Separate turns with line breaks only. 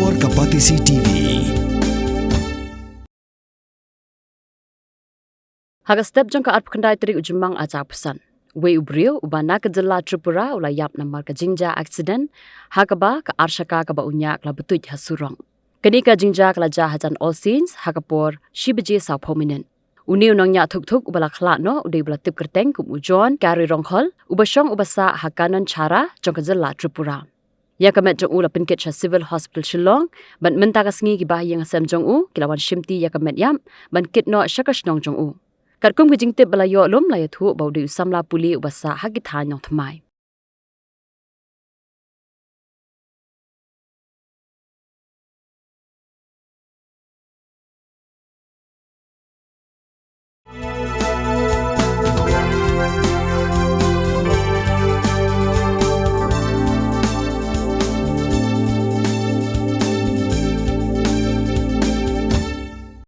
Luar Kapatisi TV.
Haga step jang ka at kendai teri ujumang aja pesan. We ubrio ubana ke jela Tripura ulayap namar ke jingja accident hakaba ke Shaka ka ba unyak la Btuit hasurong. Kini ka jingja ka laja Hajan all scenes hakapor shibeje sa prominent. Uni Nongñiah thuk ubala khla no udai bala tip kerteng kum ujon kari rongkhol ubashong ubasa hakanan cara jang ka jela Tripura. Ya kamet jong u la pinkit sha civil hospital Shillong ban menta ka sngi ki bah yang sam jong u kilawan shimti ya kamet yam ban kit no Shaka shnong jong u. Kat kum kijing tip bala yo lom la yathu bau de samla puli ubasa hakitha nyong thmai.